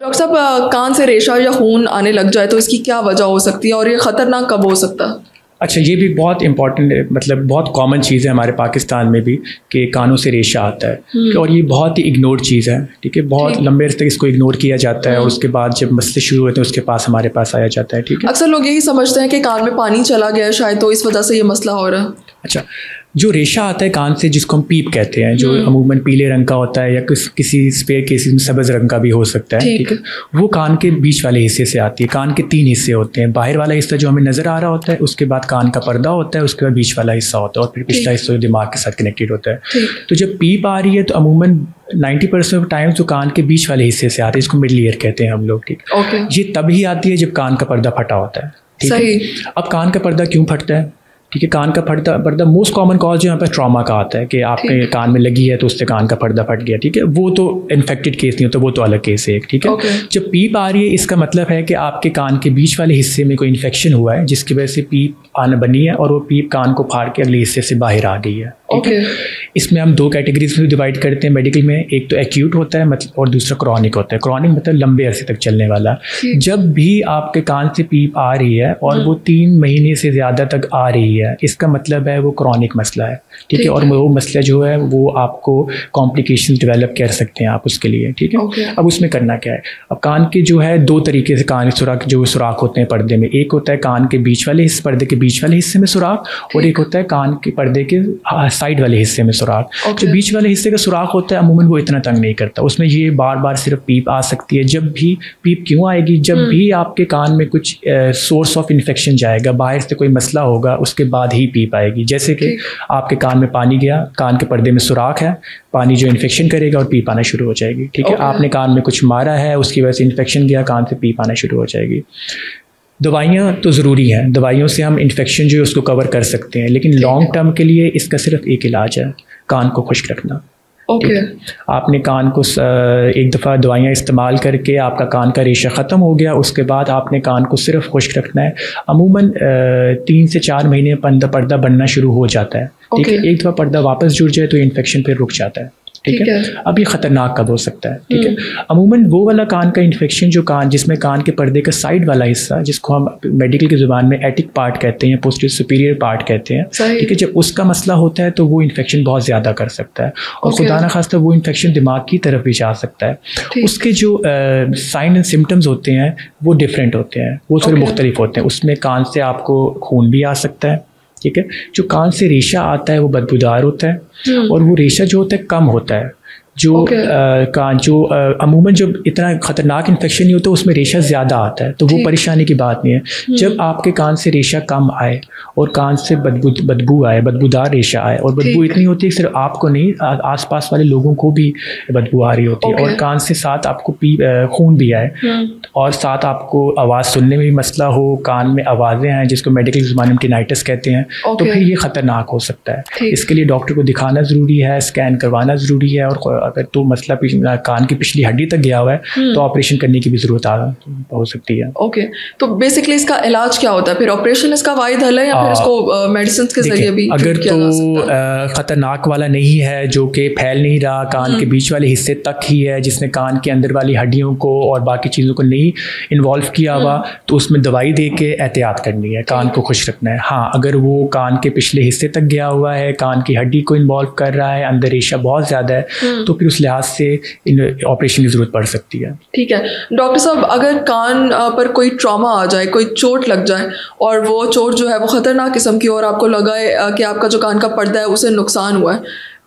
Doctor साहब, कान से रेशा या खून आने लग जाए तो इसकी क्या वजह हो सकती है और ये ख़तरनाक कब हो सकता है? अच्छा, ये भी बहुत इंपॉर्टेंट मतलब बहुत कॉमन चीज़ है हमारे पाकिस्तान में भी कि कानों से रेशा आता है और ये बहुत ही इग्नोर चीज़ है। ठीक है, बहुत लंबे अर्से तक इसको इग्नोर किया जाता है और उसके बाद जब मसले शुरू होते हैं उसके पास हमारे पास आया जाता है। ठीक है, अक्सर लोग यही समझते हैं कि कान में पानी चला गया है शायद, तो इस वजह से ये मसला हो रहा है। अच्छा, जो रेशा आता है कान से जिसको हम पीप कहते हैं, जो अमूमन पीले रंग का होता है या किसी स्पेयर केसेस में सब्ज़ रंग का भी हो सकता है। ठीक है, वो कान के बीच वाले हिस्से से आती है। कान के 3 हिस्से होते हैं, बाहर वाला हिस्सा जो हमें नज़र आ रहा होता है, उसके बाद कान का पर्दा होता है, उसके बाद बीच वाला हिस्सा होता है और फिर पिछला हिस्सा जो दिमाग के साथ कनेक्टेड होता है। तो जब पीप आ रही है तो अमूमन 90% ऑफ टाइम जो कान के बीच वाले हिस्से से आती है, इसको मिडल ईयर कहते हैं हम लोग। ठीक, ये तभी आती है जब कान का पर्दा फटा होता है। ठीक है, अब कान का पर्दा क्यों फटता है? ठीक है, कान का पर्दा मोस्ट कॉमन कॉज जो यहाँ पर ट्रॉमा का आता है कि आपके कान में लगी है तो उससे कान का पर्दा फट गया। ठीक है, वो तो इन्फेक्टेड केस नहीं होता, वो तो अलग केस है। ठीक है, जब पीप आ रही है इसका मतलब है कि आपके कान के बीच वाले हिस्से में कोई इन्फेक्शन हुआ है जिसकी वजह से पीप आना बनी है और वो पीप कान को फाड़ के अगले हिस्से से बाहर आ गई है। ठीक है, इसमें हम 2 कैटेगरीज में डिवाइड करते हैं मेडिकल में। एक तो एक्यूट होता है मतलब और दूसरा क्रॉनिक होता है। क्रॉनिक मतलब लंबे अरसे तक चलने वाला। जब भी आपके कान से पीप आ रही है और वो 3 महीने से ज़्यादा तक आ रही है, इसका मतलब है वो क्रॉनिक मसला है। ठीक है, और वो मसला जो है वो आपको कॉम्प्लिकेशन डेवलप कर सकते हैं आप उसके लिए। ठीक है, अब उसमें करना क्या है? अब कान के जो है 2 तरीके से कान सुराख जो सुराख होते हैं पर्दे में। एक होता है कान के बीच वाले हिस्से, पर्दे के बीच वाले हिस्से में सुराख, और एक होता है कान के पर्दे के साइड वाले हिस्से में सुराख। जो बीच वाले हिस्से का सुराख होता है अमूमन वो इतना तंग नहीं करता, उसमें ये बार बार सिर्फ पीप आ सकती है। जब भी पीप क्यों आएगी? जब भी आपके कान में कुछ सोर्स ऑफ इन्फेक्शन जाएगा, बाहर से कोई मसला होगा, उसके बाद ही पीप आएगी। जैसे कि आपके कान में पानी गया, कान के पर्दे में सुराख है, पानी जो इन्फेक्शन करेगा और पीप आना शुरू हो जाएगी। ठीक है, आपने कान में कुछ मारा है, उसकी वजह से इन्फेक्शन गया, कान से पीप आना शुरू हो जाएगी। दवाइयाँ तो ज़रूरी हैं, दवाइयों से हम इन्फेक्शन जो है उसको कवर कर सकते हैं, लेकिन लॉन्ग टर्म के लिए इसका सिर्फ एक इलाज है, कान को खुश्क रखना। आपने कान को एक दफ़ा दवाइयाँ इस्तेमाल करके आपका कान का रेशा ख़त्म हो गया, उसके बाद आपने कान को सिर्फ खुश्क रखना है। अमूमन 3 से 4 महीने पर्दा बनना शुरू हो जाता है। ठीक है, एक दफ़ा पर्दा वापस जुड़ जाए तो इन्फेक्शन फिर रुक जाता है। ठीक है, अब ये ख़तरनाक कब हो सकता है? ठीक है, अमूमन वो वाला कान का इन्फेक्शन जो जिसमें कान के पर्दे का साइड वाला हिस्सा, जिसको हम मेडिकल की ज़ुबान में एटिक पार्ट कहते हैं, पोस्टीरियर सुपीरियर पार्ट कहते हैं। ठीक है, जब उसका मसला होता है तो वो इन्फेक्शन बहुत ज़्यादा कर सकता है और खुदा न खास्ता वो इन्फेक्शन दिमाग की तरफ भी जा सकता है। उसके जो साइन एंड सिम्टम्स होते हैं वो डिफरेंट होते हैं, वो थोड़े मुख्तलिफ होते हैं। उसमें कान से आपको खून भी आ सकता है। ठीक है, जो कान से रेशा आता है वो बदबूदार होता है और वो रेशा जो होता है कम होता है। जो कान जो अमूमन जब इतना ख़तरनाक इन्फेक्शन नहीं होता उसमें रेशा ज़्यादा आता है, तो वो परेशानी की बात नहीं है। जब आपके कान से रेशा कम आए और कान से बदबू आए, बदबूदार रेशा आए, और बदबू इतनी होती है सिर्फ आपको नहीं, आसपास वाले लोगों को भी बदबू आ रही होती है, और कान से साथ आपको खून भी आए और साथ आपको आवाज़ सुनने में भी मसला हो, कान में आवाज़ें हैं जिसको मेडिकल ज़ुबान में टिनाइटिस कहते हैं, तो फिर ये ख़तरनाक हो सकता है। इसके लिए डॉक्टर को दिखाना ज़रूरी है, स्कैन करवाना ज़रूरी है, और अगर तो मसला कान की पिछली हड्डी तक गया हुआ है तो ऑपरेशन करने की भी ज़रूरत हो सकती है। तो बेसिकली इसका इलाज क्या होता है फिर? ऑपरेशन इसका वाहिद हल है या फिर इसको मेडिसिन के जरिए भी? अगर तो ख़तरनाक वाला नहीं है जो कि फैल नहीं रहा, कान के बीच वाले हिस्से तक ही है, जिसने कान के अंदर वाली हड्डियों को और बाकी चीज़ों को नहीं इन्वॉल्व किया हुआ, तो उसमें दवाई दे के एहतियात करनी है, कान को खुश रखना है। हाँ, अगर वो कान के पिछले हिस्से तक गया हुआ है, कान की हड्डी को इन्वॉल्व कर रहा है, अंदर रेशा बहुत ज़्यादा है, तो फिर उस लिहाज से ऑपरेशन की ज़रूरत पड़ सकती है। ठीक है डॉक्टर साहब, अगर कान पर कोई ट्रॉमा आ जाए, कोई चोट लग जाए और वो चोट जो है वो ख़तरनाक किस्म की, और आपको लगा है कि आपका जो कान का पर्दा है उसे नुकसान हुआ है,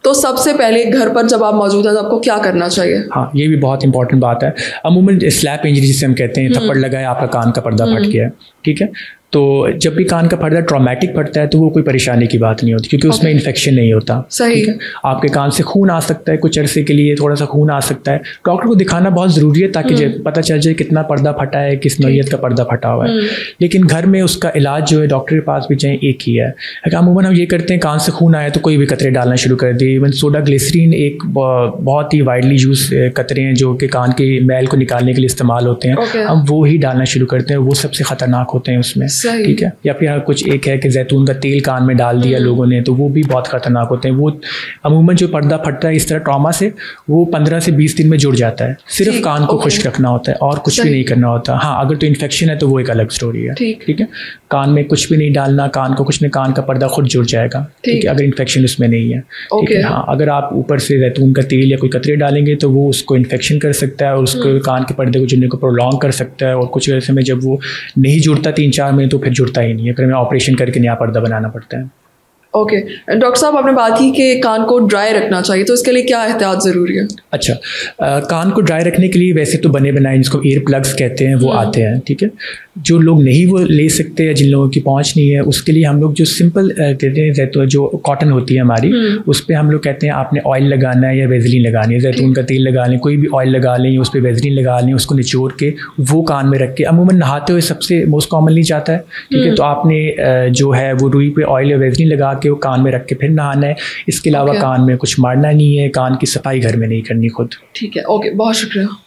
तो सबसे पहले घर पर जब आप मौजूद हैं तो आपको क्या करना चाहिए? हाँ, ये भी बहुत इंपॉर्टेंट बात है। अमूमन स्लैप इंजरी जिसे हम कहते हैं, थप्पड़ लगा है, आपका कान का पर्दा फट गया है। ठीक है, तो जब भी कान का पर्दा ट्रॉमेटिक फटता है तो वो कोई परेशानी की बात नहीं होती, क्योंकि उसमें इन्फेक्शन नहीं होता। सही है, आपके कान से खून आ सकता है, कुछ अरसे के लिए थोड़ा सा खून आ सकता है, डॉक्टर को दिखाना बहुत ज़रूरी है ताकि पता चल जाए कितना पर्दा फटा है, किस नौइयत का पर्दा फटा हुआ है। लेकिन घर में उसका इलाज जो है डॉक्टर के पास भी जाए एक ही है। अमूमन हम ये करते हैं, कान से खून आया तो कोई भी कतरे डालना शुरू कर दिए। इवन सोडा ग्लिसरीन एक बहुत ही वाइडली यूज़ कतरे हैं जो कि कान के मैल को निकालने के लिए इस्तेमाल होते हैं, हम वो ही डालना शुरू करते हैं, वो सबसे ख़तरनाक होते हैं उसमें। ठीक है। या फिर कुछ एक है कि जैतून का तेल कान में डाल दिया लोगों ने, तो वो भी बहुत ख़तरनाक होते हैं। वो अमूमन जो पर्दा फटता है इस तरह ट्रॉमा से, वो 15 से 20 दिन में जुड़ जाता है। सिर्फ कान को खुश्क रखना होता है और कुछ भी नहीं करना होता। हाँ, अगर तो इन्फेक्शन है तो वो एक अलग स्टोरी है। ठीक है, कान में कुछ भी नहीं डालना, कान को कुछ नहीं, कान का पर्दा खुद जुड़ जाएगा। ठीक है, अगर इन्फेक्शन उसमें नहीं है। ठीक है। हाँ, अगर आप ऊपर से जैतून का तेल या कोई कतरे डालेंगे तो वो उसको इन्फेक्शन कर सकता है और उसको कान के पर्दे को जुड़ने को प्रोलॉन्ग कर सकता है। और कुछ ऐसे में जब वो नहीं जुड़ता 3-4 महीने तो फिर जुड़ता ही नहीं है, फिर हमें ऑपरेशन करके नया पर्दा बनाना पड़ता है। ओके डॉक्टर साहब, आपने बात की कि कान को ड्राई रखना चाहिए, तो इसके लिए क्या एहतियात ज़रूरी है? अच्छा, कान को ड्राई रखने के लिए वैसे तो बने बनाए जिसको ईयर प्लग्स कहते हैं वो आते हैं। ठीक है, जो लोग नहीं वो ले सकते या जिन लोगों की पहुंच नहीं है, उसके लिए हम लोग जो सिंपल कहते हैं जैतून जो कॉटन होती है हमारी, उस पर हम लोग कहते हैं आपने ऑयल लगाना है या वेजलिन लगानी है। जैतून का तेल लगा लें, कोई भी ऑयल लगा लें, उस पर वेजलिन लगा लें, उसको निचोड़ के वो कान में रख के, अमूमन नहाते हुए सबसे मोस्ट कॉमनली जाता है। ठीक है, तो आपने जो है वो रुई पे ऑयल या वेजलिन लगा के वो कान में रख के फिर नहाना है। इसके अलावा कान में कुछ मारना नहीं है, कान की सफाई घर में नहीं करनी खुद। ठीक है, ओके, बहुत शुक्रिया।